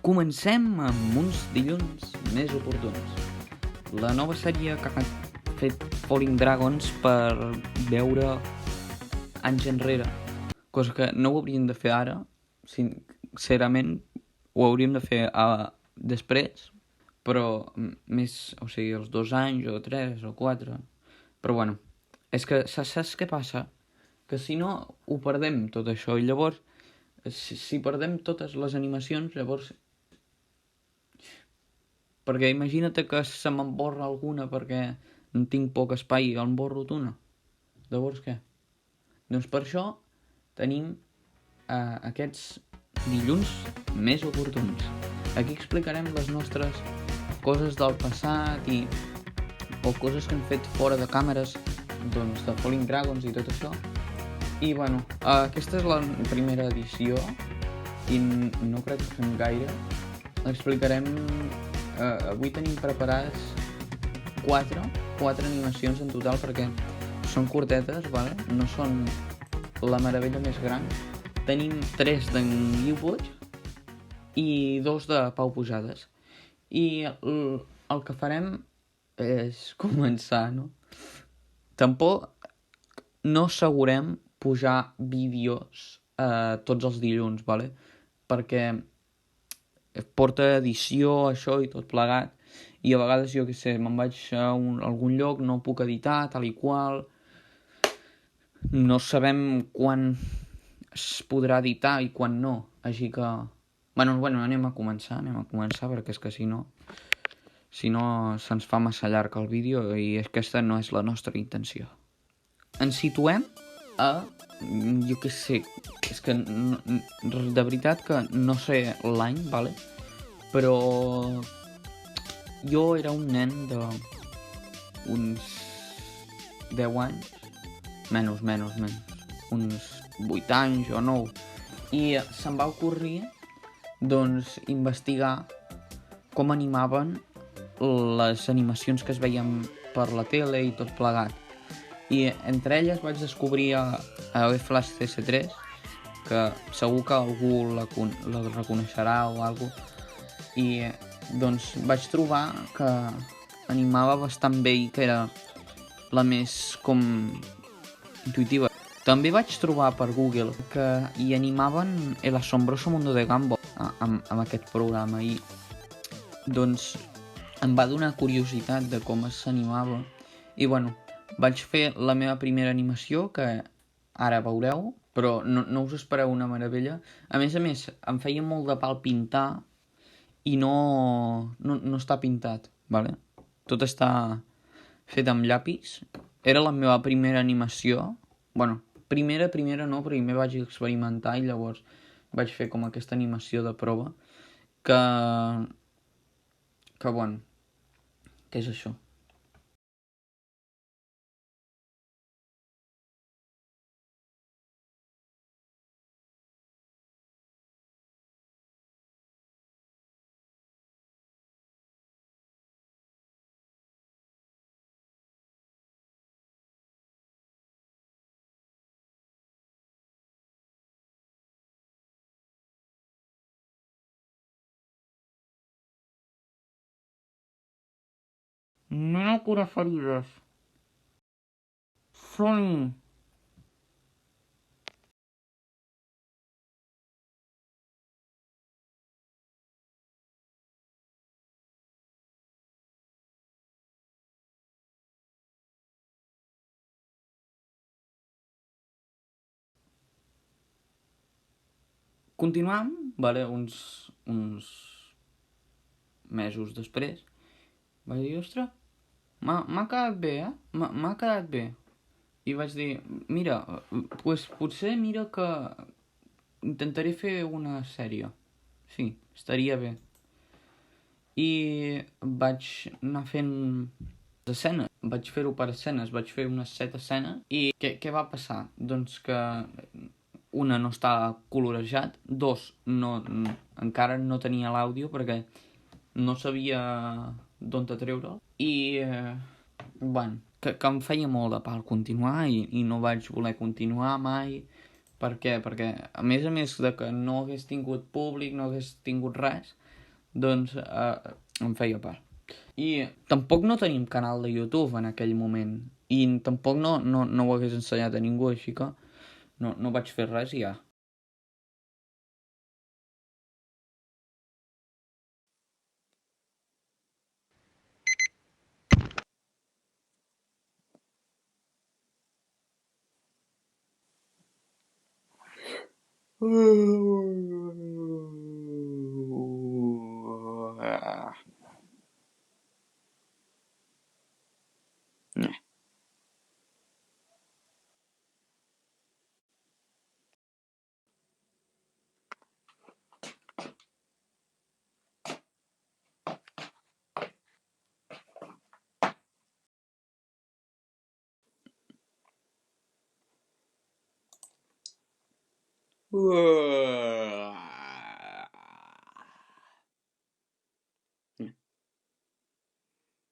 Comencem amb uns dilluns més oportuns. La nova sèrie que ha fet Falling Dragons per veure anys enrere, cosa que no ho hauríem de fer ara, sincerament ho hauríem de fer després, però més, o sigui, els 2 anys o 3 o 4, però bueno, és que saps què passa? Que si no ho perdem tot això i llavors si perdem totes les animacions, llavors perquè imagina't que se m'emborra alguna perquè en tinc poc espai i en borro una. Llavors què? Doncs per això tenim aquests dilluns més oportuns. Aquí explicarem les nostres coses del passat o coses que hem fet fora de càmeres, doncs de Falling Dragons i tot això. I bueno, aquesta és la primera edició i no crec que fem gaire. Explicarem... avui tenim preparades 4 animacions en total perquè són curtetes, vale? No són la meravella més gran. Tenim 3 d'en Guiu Puig i 2 de Pau Pujades. I el que farem és començar, no? Tampoc no assegurem pujar vídeos tots els dilluns, vale? Perquè porta edició, això i tot plegat, i a vegades, jo què sé, me'n vaig a algun lloc, no puc editar, tal i qual, no sabem quan es podrà editar i quan no, així que... Bueno, anem a començar, perquè és que si no se'ns fa massa llarg el vídeo i aquesta no és la nostra intenció. Ens situem jo què sé, és que de veritat que no sé l'any, vale? Però jo era un nen d'uns 10 anys, menys, uns 8 anys o 9, i se'm va ocórrer doncs investigar com animaven les animacions que es veien per la tele i tot plegat. I entre elles vaig descobrir a Flash CS3, que segur que algú la reconeixerà o alguna cosa, i doncs vaig trobar que animava bastant bé i que era la més com intuitiva. També vaig trobar per Google que hi animaven El asombroso mundo de Gumball amb aquest programa i doncs em va donar curiositat de com s'animava i bueno, vaig fer la meva primera animació, que ara veureu, però no us espereu una meravella. A més, em feia molt de pal pintar i no està pintat, vale? Tot està fet amb llapis. Era la meva primera animació. Bueno, primera no, primer vaig experimentar i llavors vaig fer com aquesta animació de prova que bueno, què és això? Nena cura ferides. Som-hi! Continuam, vale, uns mesos després, vaig dir, ostres, m'ha quedat bé, m'ha quedat bé. I vaig dir, mira, pues potser mira que intentaré fer una sèrie. Sí, estaria bé. I vaig anar fent escenes, vaig fer-ho per escenes, vaig fer unes 7 escenes i què va passar? Doncs que una no estava colorejat, 2 encara no tenia l'àudio perquè no sabia d'on treure'l i bueno, que em feia molt de pal continuar i no vaig voler continuar mai Per què? Perquè a més de que no hagués tingut públic, no hagués tingut res, doncs em feia part. I tampoc no tenim canal de YouTube en aquell moment. I tampoc no ho hagués ensenyat a ningú, així que no vaig fer res i ja.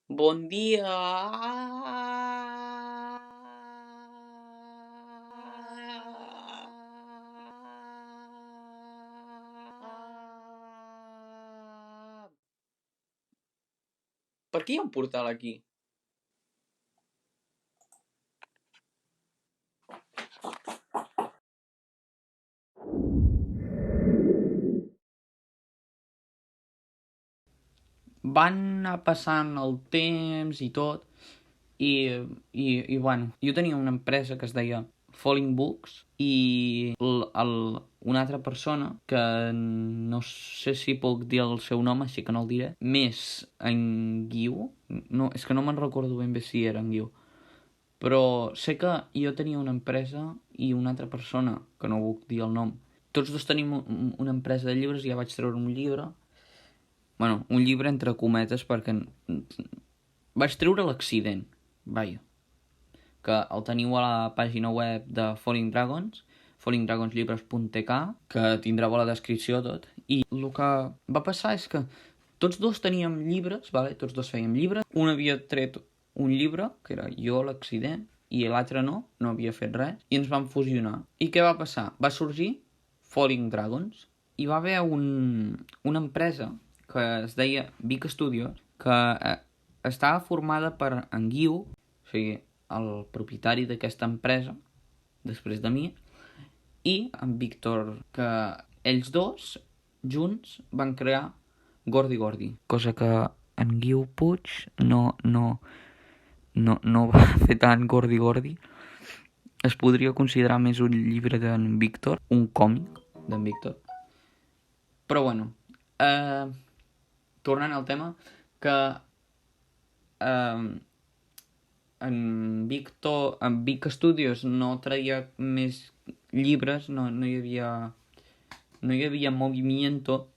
Bon dia! Per què hi ha un portal aquí? Van anar passant el temps i tot, i bueno, jo tenia una empresa que es deia Falling Books i una altra persona, que no sé si puc dir el seu nom, així que no el diré, més en Guiu, no, és que no me'n recordo ben bé si era en Guiu, però sé que jo tenia una empresa i una altra persona, que no puc dir el nom, tots dos tenim una empresa de llibres i ja vaig treure un llibre. Bueno, un llibre entre cometes perquè vaig treure l'accident, vaja, que el teniu a la pàgina web de Falling Dragons, fallingdragonslibres.tk, que tindreu a la descripció tot. I el que va passar és que tots dos teníem llibres, vale? Tots dos fèiem llibres. Un havia tret un llibre, que era jo l'accident, i l'altre no havia fet res, i ens vam fusionar. I què va passar? Va sorgir Falling Dragons. Hi va haver una empresa que es deia Vic Studios, que estava formada per en Guiu, o sigui, el propietari d'aquesta empresa, després de mi, i en Víctor, que ells dos, junts, van crear Gordi Gordi. Cosa que en Guiu Puig no va fer tant Gordi Gordi. Es podria considerar més un llibre d'en Víctor, un còmic d'en Víctor. Però bueno, tornant al tema, que en Vic Studios no traia més llibres, no hi havia movimiento,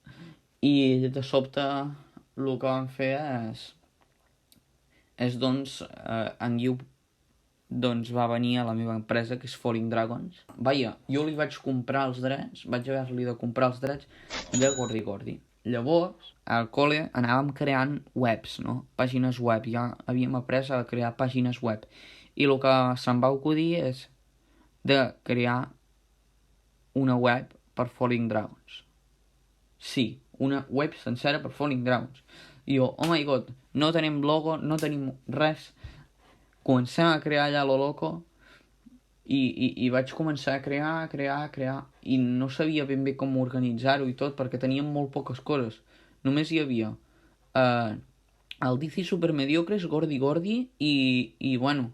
i de sobte el que van fer és doncs en Guiu doncs va venir a la meva empresa, que és Falling Dragons. Vaja, jo li vaig comprar els drets, vaig haver-li de comprar els drets de Gordi Gordi. Llavors, al col·le anàvem creant webs, no? Pàgines web, ja havíem après a crear pàgines web. I el que se'm va acudir és de crear una web per Falling Dragons. Sí, una web sencera per Falling Dragons. I jo, oh my god, no tenim logo, no tenim res. Comencem a crear allà lo loco i vaig començar a crear i no sabia ben bé com organitzar-ho i tot perquè teníem molt poques coses. Només hi havia el DC Supermediocres, Gordi Gordi i bueno,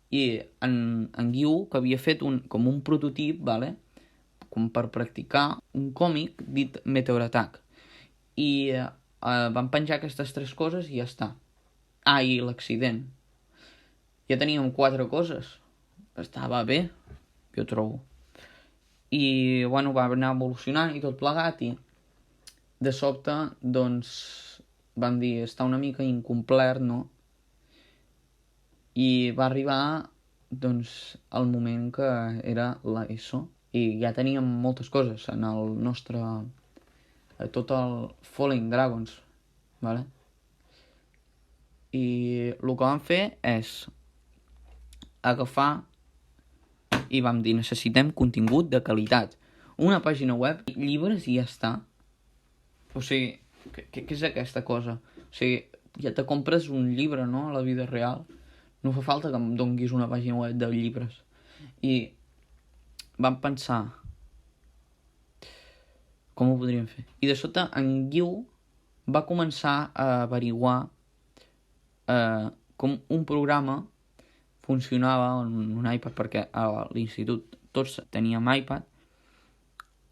i en Guiu, que havia fet com un prototip, vale? Com per practicar un còmic dit Meteor Attack. I vam penjar aquestes 3 coses i ja està. Ah, i l'accident. Ja teníem 4 coses. Estava bé, jo trobo. I, bueno, va anar evolucionant i tot plegat, i de sobte, doncs, vam dir, està una mica incomplert, no? I va arribar, doncs, el moment que era l'ESO. I ja teníem moltes coses en el nostre... tot el Falling Dragons, vale? I el que vam fer és agafar I vam dir, necessitem contingut de qualitat. Una pàgina web, llibres i ja està. O sigui, què és aquesta cosa? O sigui, ja te compres un llibre, no?, a la vida real. No fa falta que em donguis una pàgina web de llibres. I vam pensar, com ho podríem fer? I de sota en Guiu va començar a averiguar com un programa funcionava en un iPad, perquè a l'institut tots teníem iPad,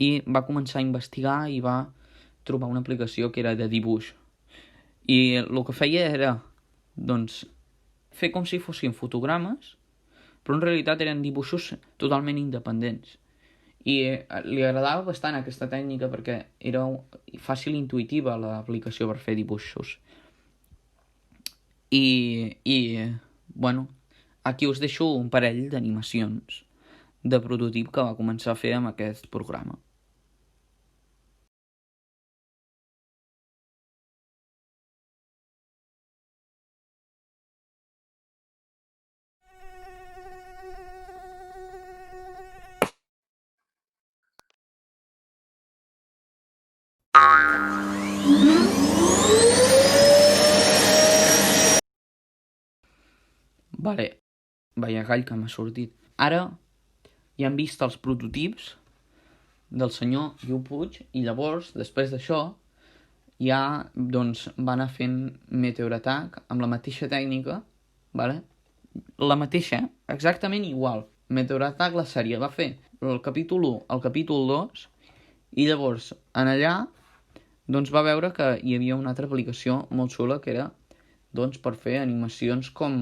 i va començar a investigar i va trobar una aplicació que era de dibuix. I el que feia era, doncs, fer com si fossin fotogrames, però en realitat eren dibuixos totalment independents. I li agradava bastant aquesta tècnica perquè era fàcil i intuïtiva l'aplicació per fer dibuixos. Bueno, aquí us deixo un parell d'animacions de prototip que va començar a fer amb aquest programa. Vale, vaya gall que m'ha sortit. Ara ja hem vist els prototips del senyor Guiu Puig i llavors, després d'això, ja doncs, va anar fent Meteor Attack amb la mateixa tècnica, vale? La mateixa, exactament igual. Meteor Attack, la sèrie, va fer el capítol 1, el capítol 2, i llavors, en allà, doncs va veure que hi havia una altra aplicació molt xula que era, doncs, per fer animacions com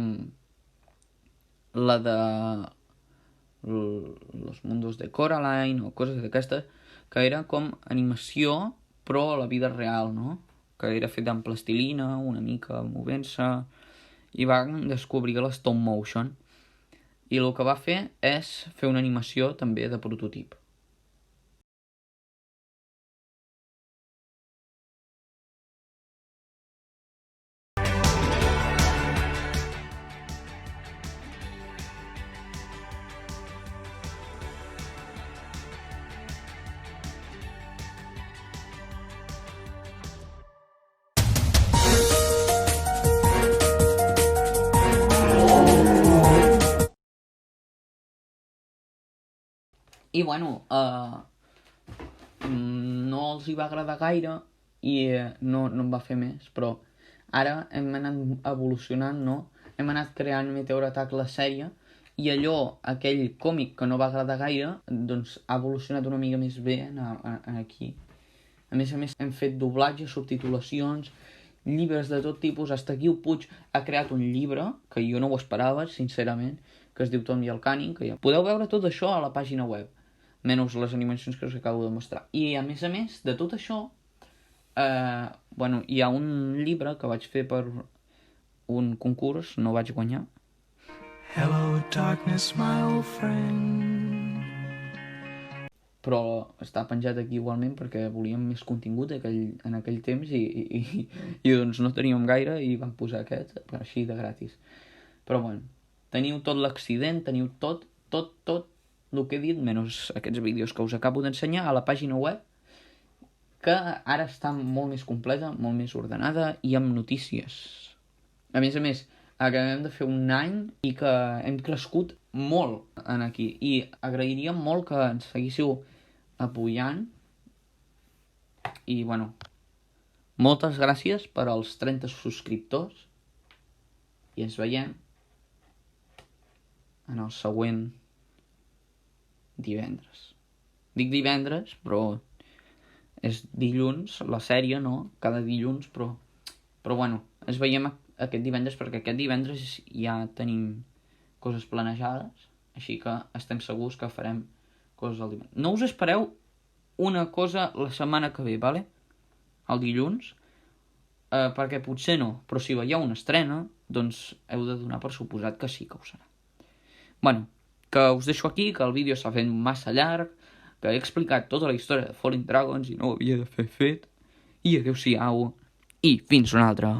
la de Los Mundos de Coraline o coses d'aquestes, que era com animació però a la vida real, no? Que era feta amb plastilina, una mica movent-se, i van descobrir la stop motion. I el que va fer és fer una animació també de prototip. I bueno, no els hi va agradar gaire i no en va fer més, però ara hem anat evolucionant, no? Hem anat creant Meteor Attack la sèrie i allò, aquell còmic que no va agradar gaire, doncs ha evolucionat una mica més bé aquí. A més, hem fet doblatge, subtitulacions, llibres de tot tipus. Hasta Guiu Puig ha creat un llibre, que jo no ho esperava, sincerament, que es diu Tom i el Cànim, que ja podeu veure tot això a la pàgina web, menys les animacions que us acabo de mostrar. I a més, de tot això, hi ha un llibre que vaig fer per un concurs, no vaig guanyar. Hello, darkness, my old friend. Però està penjat aquí igualment perquè volíem més contingut en aquell temps i doncs no teníem gaire i vam posar aquest així de gratis. Però bueno, teniu tot l'accident, teniu tot el que he dit, menys aquests vídeos que us acabo d'ensenyar a la pàgina web, que ara està molt més completa, molt més ordenada i amb notícies. A més, acabem de fer un any i que hem crescut molt en aquí i agrairíem molt que ens seguíssiu apoyant i bueno, moltes gràcies per als 30 subscriptors i ens veiem en el següent divendres. Dic divendres, però és dilluns, la sèrie, no? Cada dilluns, però bueno, ens veiem aquest divendres perquè aquest divendres ja tenim coses planejades, així que estem segurs que farem coses el divendres. No us espereu una cosa la setmana que ve, vale? El dilluns, perquè potser no, però si veieu una estrena, doncs heu de donar per suposat que sí que ho serà. Bueno, que us deixo aquí, que el vídeo s'ha fet massa llarg, que he explicat tota la història de Falling Dragons i no ho havia de fer fet, i adeu-siau, i fins una altra.